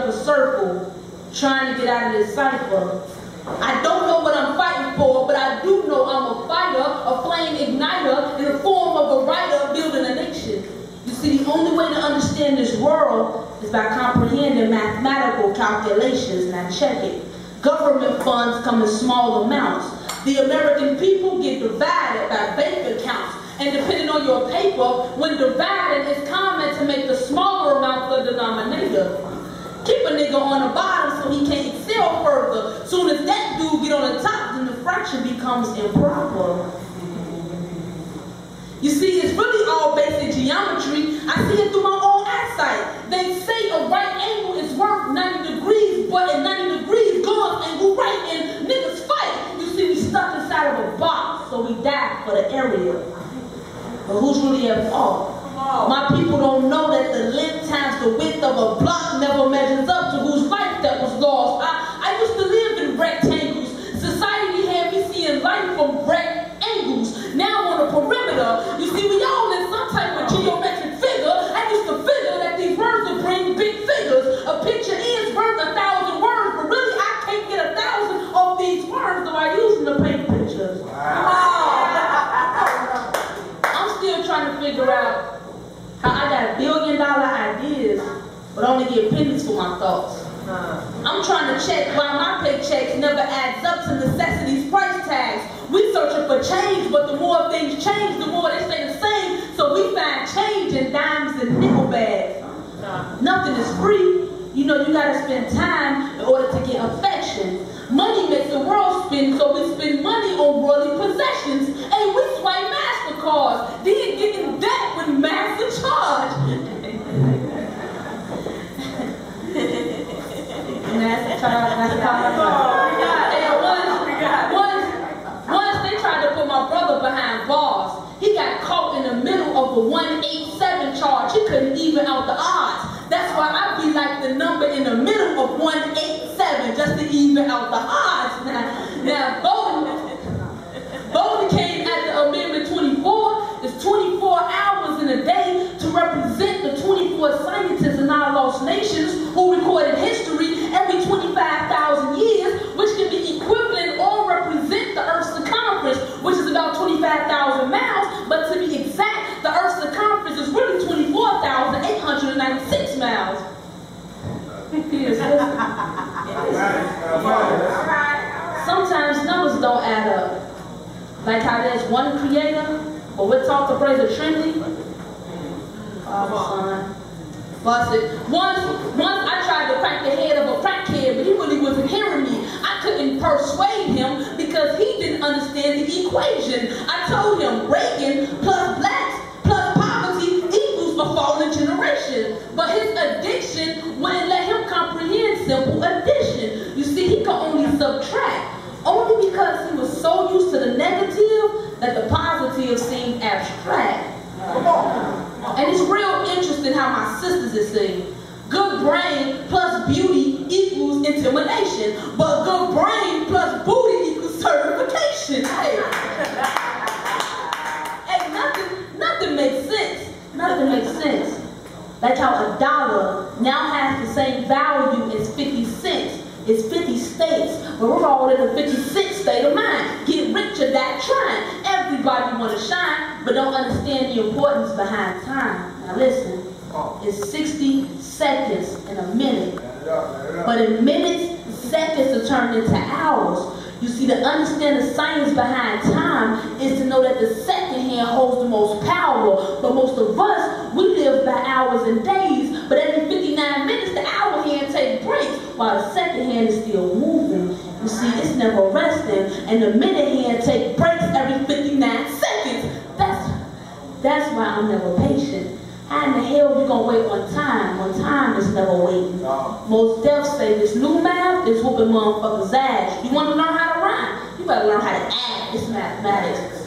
up a circle trying to get out of this cypher. I don't know what I'm fighting for, but I do know I'm a fighter, a flame igniter, in the form of a writer building a nation. You see, the only way to understand this world is by comprehending mathematical calculations. Now check it. Government funds come in small amounts. The American people get divided by bank accounts. And depending on your paper, when dividing, it's common to make the smaller amount the denominator. Keep a nigga on the bottom so he can't excel further. Soon as that dude get on the top, then the fraction becomes improper. You see, it's really all basic geometry. I see it through my own eyesight. They say a right angle is worth 90 degrees, but at 90 degrees, guns angle right and niggas fight. You see, we stuck inside of a box, so we die for the area. But who's really at fault? My people don't know that the length times the width of a block never measures up to whose life that was lost. I used to live in rectangles. Society had me seeing life from rectangles. Now on the perimeter, you see, we all in some type of geometric figure. I used to figure that these words would bring big figures. A picture is worth 1,000 words, but really I can't get 1,000 of these words that I use to paint pictures. I'm still trying to figure out how I got $1 billion ideas, but only get pennies for my thoughts. I'm trying to check why my paychecks never adds up to necessities price tags. We searching for change, but the more things change, the more they stay the same. So we find change in dimes and nickel bags. Nothing is free. You know, you gotta spend time in order to get affection. Money makes the world spin, so we spend money on worldly possessions. And we swipe MasterCards, then get in debt with master charge. Once they tried to put my brother behind bars. He got caught in the middle of a 187 charge. He couldn't even out the odds. That's why I be like the number in the middle of 187, just to even out the odds. Now voting came after Amendment 24. It's 24 hours in a day to represent the 24 scientists in our lost nations who recorded history every 25,000 years, which can be equivalent or represent the Earth's circumference, which is about 25,000 miles, but to be exact, the Earth's circumference is really 24,896 miles. Sometimes numbers don't add up. Like how there's one creator, but we're taught to praise the Trinity. Son. Busted. Once I tried to crack the head of a crackhead, but he really wasn't hearing me. I couldn't persuade him because he didn't understand the equation. I told him Reagan plus blacks plus poverty equals a fallen generation. But his addiction wouldn't let him comprehend simple addition. You see, he could only subtract. Only because he was so used to the negative that the positive seemed abstract. And it's real interesting how my sisters are saying, good brain plus beauty equals intimidation, but good brain plus booty equals certification. Hey, nothing makes sense. Nothing makes sense. Like how a dollar now has the same value as 50 cents. It's 50 states, but we're all in the 56th state of mind. Get rich or die trying. Everybody want to shine, but don't understand the importance behind time. Now listen, it's 60 seconds in a minute. But in minutes, seconds are turned into hours. You see, to understand the science behind time is to know that the second hand holds the most power. But most of us, we live by hours and days. But every 59 minutes, the hour hand takes breaks, while the second hand is still moving. You see, it's never resting. And the minute hand takes breaks every 59 seconds. That's why I'm never patient. How in the hell you gonna wait on time when time is never waiting? Most deaf say this new math is whooping motherfuckers' ass. You wanna learn how to rhyme? You better learn how to add. It's mathematics.